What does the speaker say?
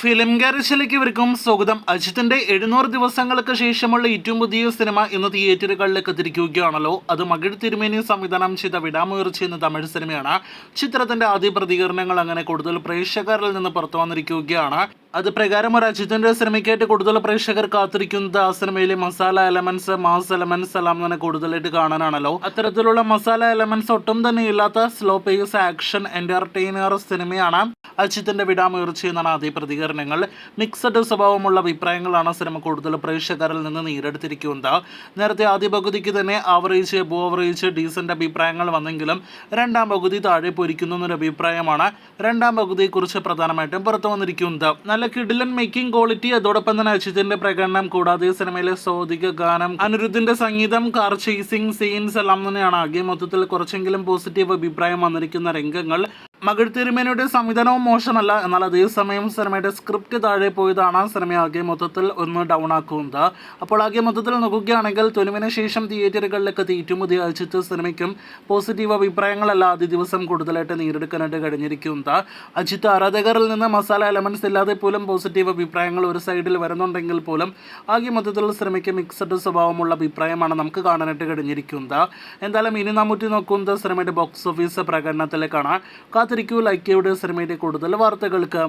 Film ഗാരേജിലേക്ക് ഇവർക്കും സ്വാഗതം. അജിത്തിന്റെ 700 ദിവസങ്ങൾക്ക് ശേഷമുള്ള ഏറ്റവും പുതിയ സിനിമ ഇന്ന് തിയേറ്ററുകളിലേക്ക് എത്തിയിരിക്കുകയാണല്ലോ. അത് മകിഴ് തിരുമേനി സംവിധാനം ചെയ്ത വിടാമുയർച്ചി എന്ന തമിഴ് സിനിമയാണ്. ചിത്രത്തിന്റെ ആദ്യ പ്രതികരണങ്ങൾ അങ്ങനെ കൂടുതൽ പ്രേക്ഷകരിൽ നിന്ന് പുറത്തു വന്നിരിക്കുകയാണ്. അത് പ്രകാരം ഒരു അജിത്തിന്റെ സിനിമയ്ക്കായിട്ട് കൂടുതൽ പ്രേക്ഷകർ കാത്തിരിക്കുന്നത് ആ സിനിമയിലെ മസാല എലമെന്റ്സ്, മാസ് എലമെന്റ്സ് എല്ലാം തന്നെ കൂടുതലായിട്ട് കാണാനാണല്ലോ. അത്തരത്തിലുള്ള മസാല എലമെന്റ്സ് ഒട്ടും തന്നെ ഇല്ലാത്ത സ്ലോ പേസ് ആക്ഷൻ എന്റർടൈനർ സിനിമയാണ് അജിത്തിന്റെ വിടാമുയർച്ചി എന്നാണ് ആദ്യ പ്രതികരണങ്ങൾ. മിക്സഡ് സ്വഭാവമുള്ള അഭിപ്രായങ്ങളാണ് സിനിമ കൂടുതൽ പ്രേക്ഷകരിൽ നിന്ന് നേരിടുത്തിരിക്കുന്നത്. നേരത്തെ ആദ്യ പകുതിക്ക് തന്നെ ആവറേജ്, എബോ ആവറേജ്, ഡീസന്റ് അഭിപ്രായങ്ങൾ വന്നെങ്കിലും രണ്ടാം പകുതി താഴെ പോയിരിക്കുന്നു എന്നൊരു അഭിപ്രായമാണ് രണ്ടാം പകുതിയെക്കുറിച്ച് പ്രധാനമായിട്ടും പുറത്തു വന്നിരിക്കുന്നത്. നല്ല കിടിലൻ മേക്കിംഗ് ക്വാളിറ്റി, അതോടൊപ്പം തന്നെ അജിത്തിന്റെ പ്രകടനം, കൂടാതെ സിനിമയിലെ സ്വാതിക ഗാനം, അനിരുദ്ധിന്റെ സംഗീതം, കാർ ചേസിംഗ് സീൻസ് എല്ലാം തന്നെയാണ് ആകെ മൊത്തത്തിൽ കുറച്ചെങ്കിലും പോസിറ്റീവ് അഭിപ്രായം വന്നിരിക്കുന്ന രംഗങ്ങൾ. മകിഴ് തിരുമേനിയുടെ സംവിധാനവും മോശമല്ല, എന്നാൽ അതേസമയം സിനിമയുടെ സ്ക്രിപ്റ്റ് താഴെ പോയതാണ് സിനിമ ആകെ മൊത്തത്തിൽ ഒന്ന് ഡൗൺ ആക്കുന്നത്. അപ്പോൾ ആകെ മൊത്തത്തിൽ നോക്കുകയാണെങ്കിൽ തൊലിവിന് ശേഷം തിയേറ്ററുകളിലേക്ക് ഏറ്റവും പുതിയ അജിത്ത് സിനിമയ്ക്കും പോസിറ്റീവ് അഭിപ്രായങ്ങളല്ല ആദ്യ ദിവസം കൂടുതലായിട്ട് നേടിയെടുക്കാനായിട്ട് കഴിഞ്ഞിരിക്കുന്നത്. അജിത്ത് ആരാധകരിൽ നിന്ന് മസാല എലമെന്റ്സ് ഇല്ലാതെ പോലും പോസിറ്റീവ് അഭിപ്രായങ്ങൾ ഒരു സൈഡിൽ വരുന്നുണ്ടെങ്കിൽ പോലും ആകെ മൊത്തത്തിൽ സിനിമയ്ക്ക് മിക്സഡ് സ്വഭാവമുള്ള അഭിപ്രായമാണ് നമുക്ക് കാണാനായിട്ട് കഴിഞ്ഞിരിക്കുന്നത്. എന്തായാലും ഇനി നമുക്ക് നോക്കുന്നത് സിനിമയുടെ ബോക്സ് ഓഫീസ് പ്രകടനത്തിലേക്കാണ്. കാത്തിരിക്കൂ, ലൈക്ക് ചെയ്യൂ സിനിമയുടെ കൂടുതൽ വാർത്തകൾക്ക്.